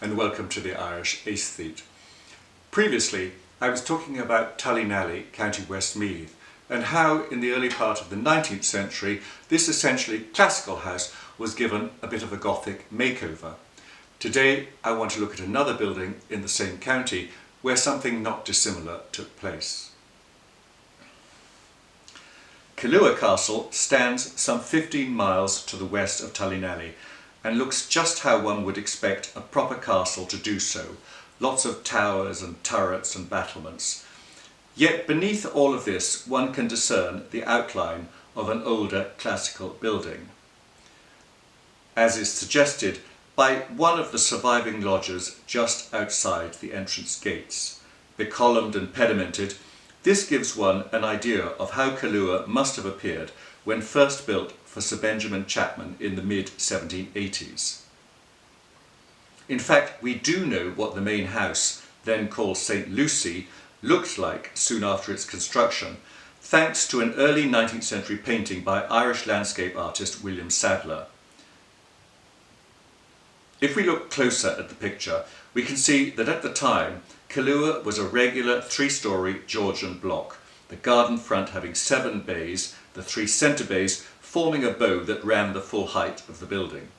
and welcome to the Irish Aesthete. Previously, I was talking about Tullynally, County Westmeath, and how in the early part of the 19th century this essentially classical house was given a bit of a Gothic makeover. Today I want to look at another building in the same county where something not dissimilar took place. Killua Castle stands some 15 miles to the west of Tullynally and looks just how one would expect a proper castle to do so. Lots of towers and turrets and battlements. Yet beneath all of this one can discern the outline of an older classical building, as is suggested by one of the surviving lodges just outside the entrance gates. Becolumned and pedimented, this gives one an idea of how Killua must have appeared when first built for Sir Benjamin Chapman in the mid-1780s. In fact, we do know what the main house, then called St. Lucy, looked like soon after its construction, thanks to an early 19th century painting by Irish landscape artist William Sadler. If we look closer at the picture, we can see that at the time, Killua was a regular three-storey Georgian block, the garden front having 7 bays, the 3 centre bays forming a bow that ran the full height of the building.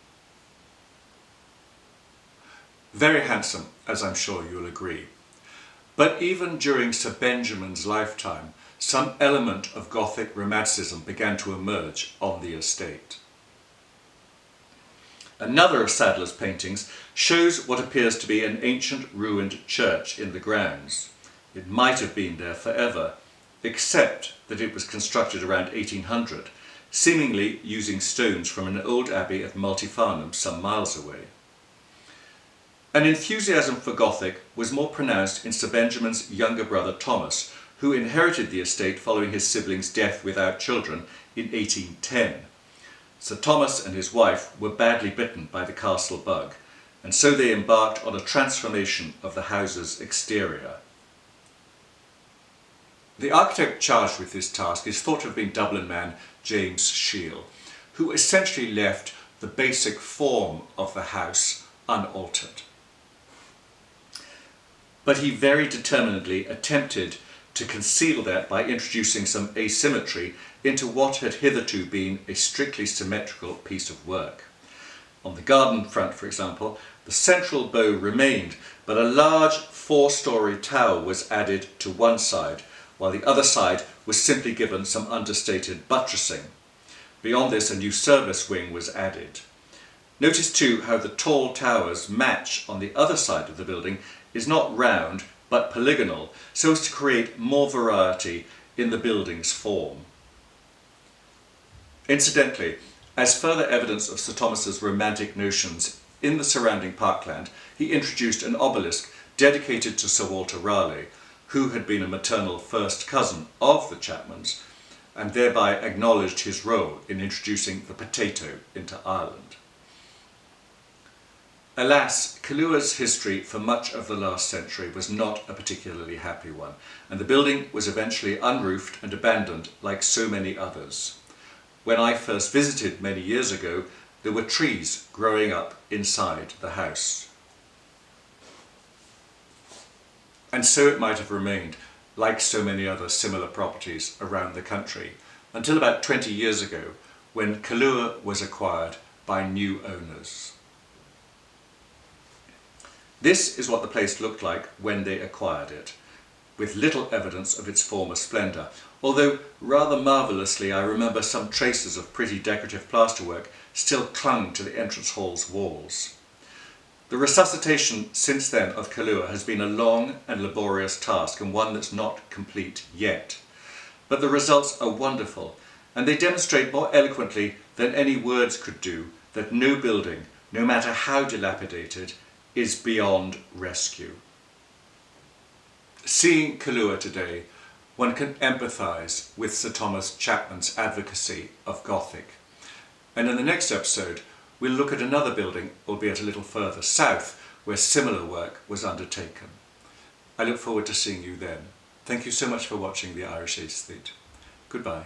Very handsome, as I'm sure you'll agree. But even during Sir Benjamin's lifetime, some element of Gothic romanticism began to emerge on the estate. Another of Sadler's paintings shows what appears to be an ancient ruined church in the grounds. It might have been there forever, except that it was constructed around 1800, seemingly using stones from an old abbey at Multifarnham some miles away. An enthusiasm for Gothic was more pronounced in Sir Benjamin's younger brother Thomas, who inherited the estate following his siblings' death without children in 1810. Sir Thomas and his wife were badly bitten by the castle bug, and so they embarked on a transformation of the house's exterior. The architect charged with this task is thought to have been Dublin man James Shiel, who essentially left the basic form of the house unaltered. But he very determinedly attempted to conceal that by introducing some asymmetry into what had hitherto been a strictly symmetrical piece of work. On the garden front, for example, the central bow remained, but a large 4-storey tower was added to one side, while the other side was simply given some understated buttressing. Beyond this, a new service wing was added. Notice too how the tall towers match on the other side of the building is not round but polygonal, so as to create more variety in the building's form. Incidentally, as further evidence of Sir Thomas's romantic notions in the surrounding parkland, he introduced an obelisk dedicated to Sir Walter Raleigh, who had been a maternal first cousin of the Chapmans, and thereby acknowledged his role in introducing the potato into Ireland. Alas, Killua's history for much of the last century was not a particularly happy one, and the building was eventually unroofed and abandoned like so many others. When I first visited many years ago, there were trees growing up inside the house. And so it might have remained, like so many other similar properties around the country, until about 20 years ago, when Killua was acquired by new owners. This is what the place looked like when they acquired it, with little evidence of its former splendour, although rather marvellously I remember some traces of pretty decorative plasterwork still clung to the entrance hall's walls. The resuscitation since then of Killua has been a long and laborious task, and one that's not complete yet. But the results are wonderful, and they demonstrate more eloquently than any words could do that no building, no matter how dilapidated, is beyond rescue. Seeing Killua today, one can empathise with Sir Thomas Chapman's advocacy of Gothic. And in the next episode, we'll look at another building, albeit a little further south, where similar work was undertaken. I look forward to seeing you then. Thank you so much for watching the Irish Aesthete. Goodbye.